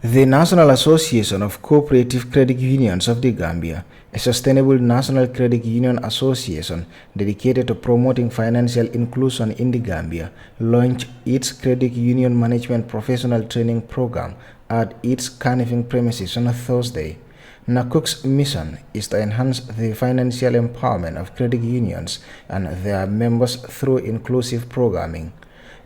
The National Association of Cooperative Credit Unions of the Gambia, a sustainable national credit union association dedicated to promoting financial inclusion in the Gambia, launched its credit union management professional training program at its Carnifing premises on Thursday. NACCUG's mission is to enhance the financial empowerment of credit unions and their members through inclusive programming.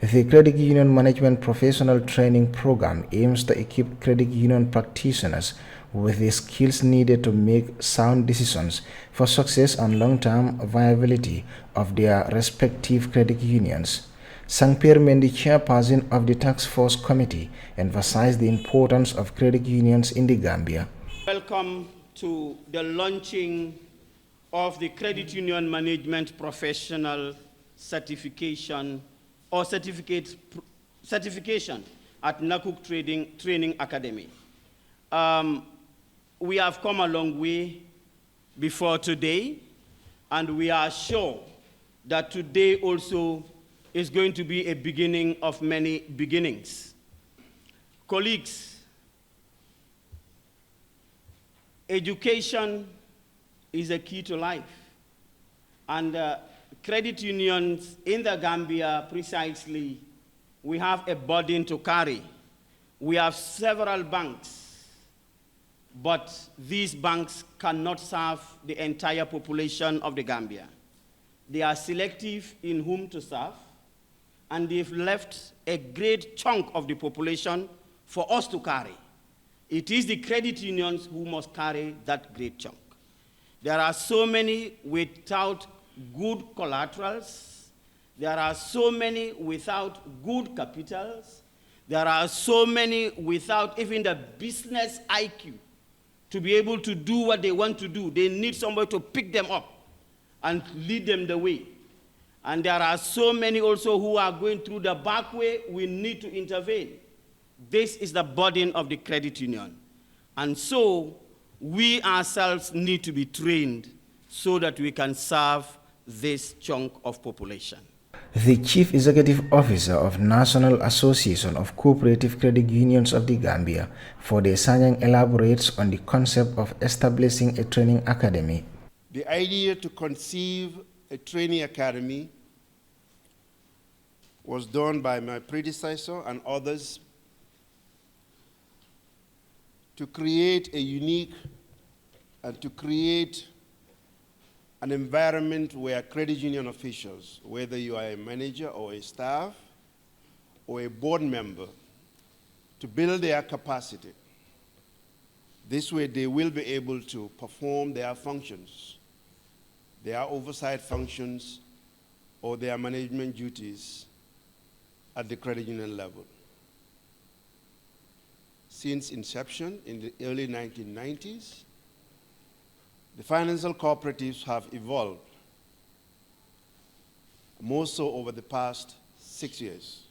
The Credit Union Management Professional Training Program aims to equip credit union practitioners with the skills needed to make sound decisions for success and long-term viability of their respective credit unions. Sankpir Mendi, chairperson of the Task Force Committee, emphasized the importance of credit unions in the Gambia. Welcome to the launching of the Credit Union Management Professional Certification or certification at NACCUG Training Academy. We have come a long way before today, and we are sure that today also is going to be a beginning of many beginnings. Colleagues, education is a key to life, and credit unions in the Gambia, precisely, we have a burden to carry. We have several banks, but these banks cannot serve the entire population of the Gambia. They are selective in whom to serve, and they've left a great chunk of the population for us to carry. It is the credit unions who must carry that great chunk. There are so many without good collaterals. There are so many without good capitals. There are so many without even the business IQ to be able to do what they want to do. They need somebody to pick them up and lead them the way. And there are so many also who are going through the back way. We need to intervene. This is the burden of the credit union. And so we ourselves need to be trained so that we can serve this chunk of population. The Chief Executive Officer of National Association of Cooperative Credit Unions of the Gambia, Fode Sanyang, elaborates on the concept of establishing a training academy. The idea to conceive a training academy was done by my predecessor and others to create a unique and to create an environment where credit union officials, whether you are a manager or a staff or a board member, to build their capacity. This way they will be able to perform their functions, their oversight functions, or their management duties at the credit union level. Since inception in the early 1990s, the financial cooperatives have evolved, more so over the past 6 years.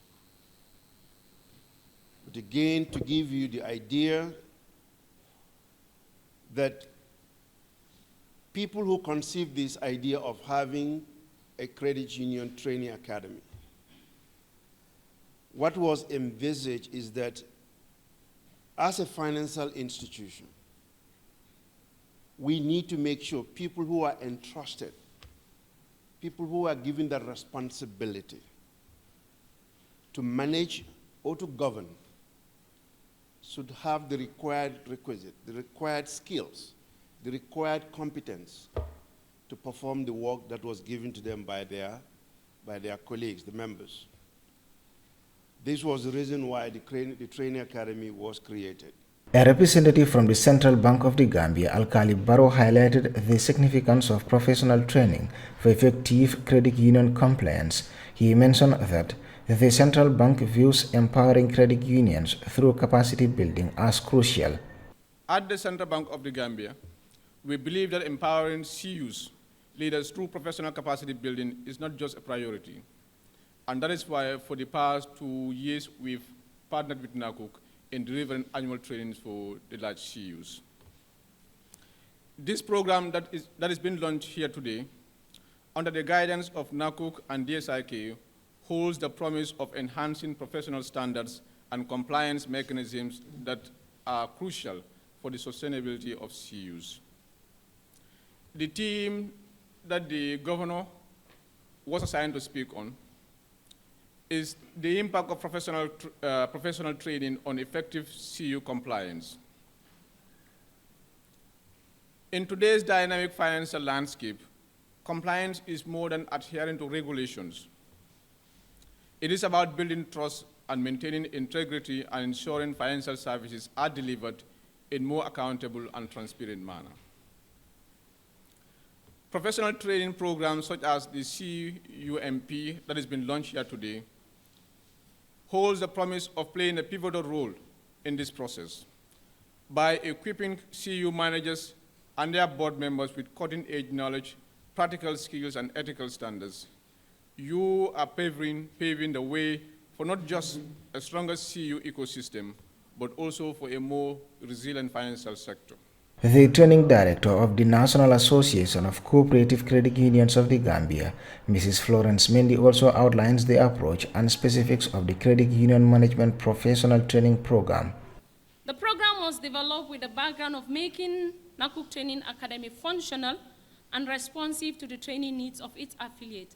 But again, to give you the idea that people who conceived this idea of having a credit union training academy, what was envisaged is that as a financial institution, we need to make sure people who are entrusted, people who are given the responsibility to manage or to govern, should have the required requisite, the required skills, the required competence to perform the work that was given to them by their colleagues, the members. This was the reason why the training academy was created. A representative from the Central Bank of the Gambia, Alkali Barrow, highlighted the significance of professional training for effective credit union compliance. He mentioned that the Central Bank views empowering credit unions through capacity building as crucial. At the Central Bank of the Gambia, we believe that empowering CUs, leaders through professional capacity building, is not just a priority. And that is why for the past 2 years, we've partnered with NACCUG in delivering annual trainings for the large CUs. This program that is being launched here today, under the guidance of NACCUG and DSIK, holds the promise of enhancing professional standards and compliance mechanisms that are crucial for the sustainability of CUs. The theme that the governor was assigned to speak on is the impact of professional training on effective CU compliance. In today's dynamic financial landscape, compliance is more than adhering to regulations. It is about building trust and maintaining integrity and ensuring financial services are delivered in more accountable and transparent manner. Professional training programs such as the CUMP that has been launched here today holds the promise of playing a pivotal role in this process by equipping CU managers and their board members with cutting-edge knowledge, practical skills, and ethical standards. You are paving the way for not just a stronger CU ecosystem, but also for a more resilient financial sector. The training director of the National Association of Cooperative Credit Unions of the Gambia, Mrs. Florence Mendy, also outlines the approach and specifics of the Credit Union Management Professional Training Program. The program was developed with the background of making NACCUG Training Academy functional and responsive to the training needs of its affiliate.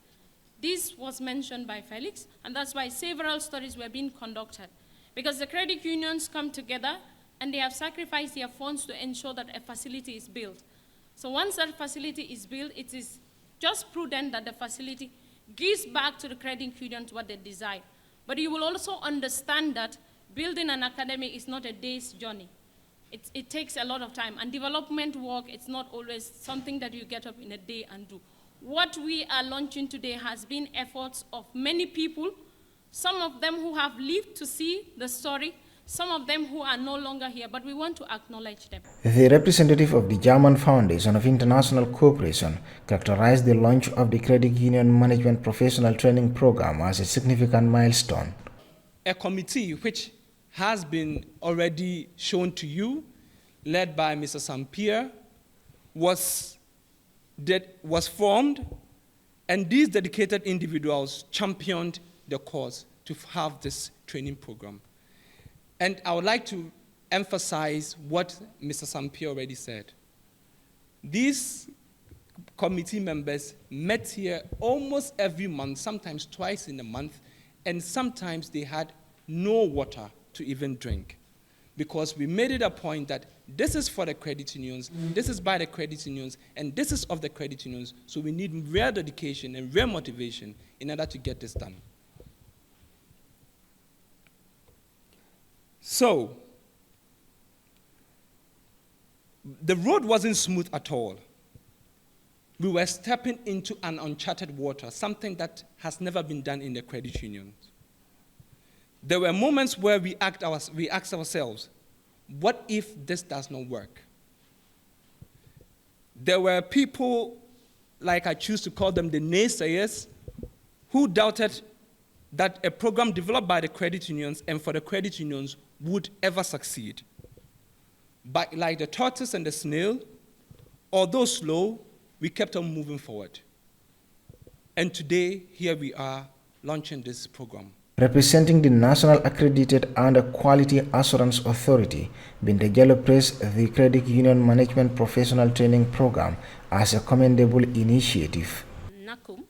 This was mentioned by Felix, and that's why several studies were being conducted, because the credit unions come together and they have sacrificed their funds to ensure that a facility is built. So once that facility is built, it is just prudent that the facility gives back to the credit unions what they desire. But you will also understand that building an academy is not a day's journey. It takes a lot of time, and development work, it's not always something that you get up in a day and do. What we are launching today has been efforts of many people, some of them who have lived to see the story, some of them who are no longer here, but we want to acknowledge them. The representative of the German Foundation of International Cooperation characterized the launch of the Credit Union Management Professional Training Program as a significant milestone. A committee which has been already shown to you, led by Mr. Sampierre, was formed, and these dedicated individuals championed the cause to have this training program. And I would like to emphasize what Mr. Sampierre already said. These committee members met here almost every month, sometimes twice in a month, and sometimes they had no water to even drink, because we made it a point that this is for the credit unions, this is by the credit unions, and this is of the credit unions, so we need real dedication and real motivation in order to get this done. So, the road wasn't smooth at all. We were stepping into an uncharted water, something that has never been done in the credit unions. There were moments where we asked ourselves, what if this does not work? There were people, like I choose to call them the naysayers, who doubted that a program developed by the credit unions and for the credit unions would ever succeed. But like the tortoise and the snail, although slow, we kept on moving forward. And today, here we are launching this program. Representing the National Accredited and Quality Assurance Authority, Bintejello praised the Credit Union Management Professional Training Program as a commendable initiative. NACCUG,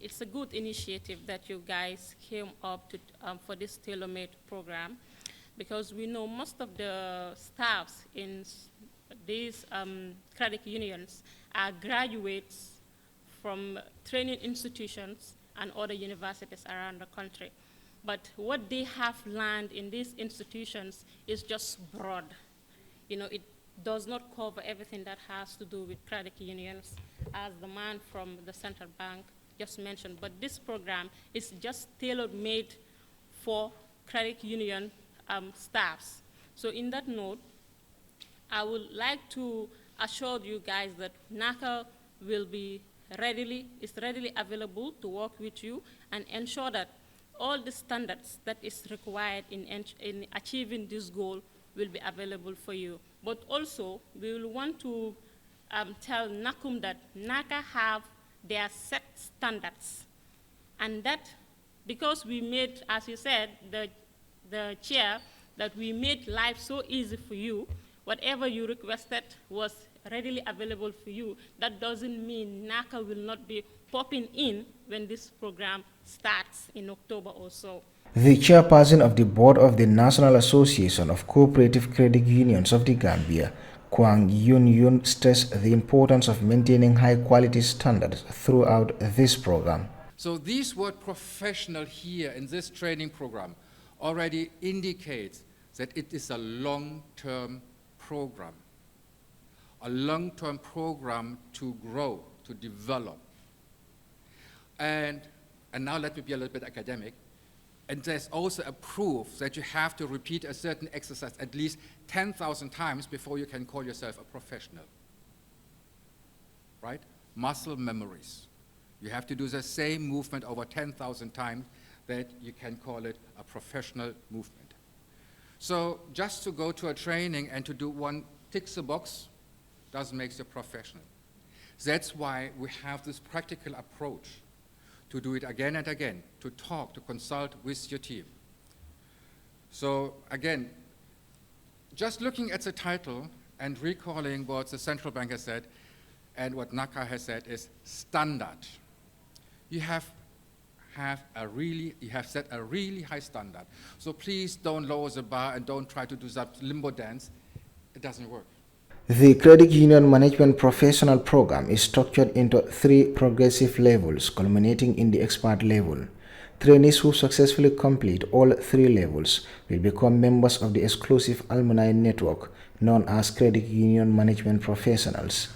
it's a good initiative that you guys came up to, for this tailor-made program, because we know most of the staffs in these credit unions are graduates from training institutions and other universities around the country. But what they have learned in these institutions is just broad. You know, it does not cover everything that has to do with credit unions, as the man from the central bank just mentioned. But this program is just tailor-made for credit union staffs. So in that note, I would like to assure you guys that NACCUG will be readily available to work with you and ensure that all the standards that is required in achieving this goal will be available for you. But also, we will want to tell NACCUG that NACCUG have their set standards, and that because we made, as you said, the chair that we made life so easy for you. Whatever you requested was readily available for you. That doesn't mean NACCUG will not be popping in when this program starts in October or so. The chairperson of the board of the National Association of Cooperative Credit Unions of the Gambia, Kwang Yun Yun, stressed the importance of maintaining high-quality standards throughout this program. So this word professional here in this training program already indicates that it is a long-term program. A long-term program to grow, to develop. And now let me be a little bit academic. And there's also a proof that you have to repeat a certain exercise at least 10,000 times before you can call yourself a professional. Right? Muscle memories. You have to do the same movement over 10,000 times that you can call it a professional movement. So just to go to a training and to do one ticks a box doesn't make you a professional. That's why we have this practical approach to do it again and again, to talk, to consult with your team. So again, just looking at the title and recalling what the central bank has said and what NACCUG has said is standard. You have set a really high standard. So please don't lower the bar and don't try to do that limbo dance. It doesn't work. The Credit Union Management Professional Program is structured into 3 progressive levels, culminating in the expert level. Trainees who successfully complete all 3 levels will become members of the exclusive alumni network known as Credit Union Management Professionals.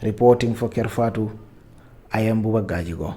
Reporting for Kerfatu, I am Buba Gajigo.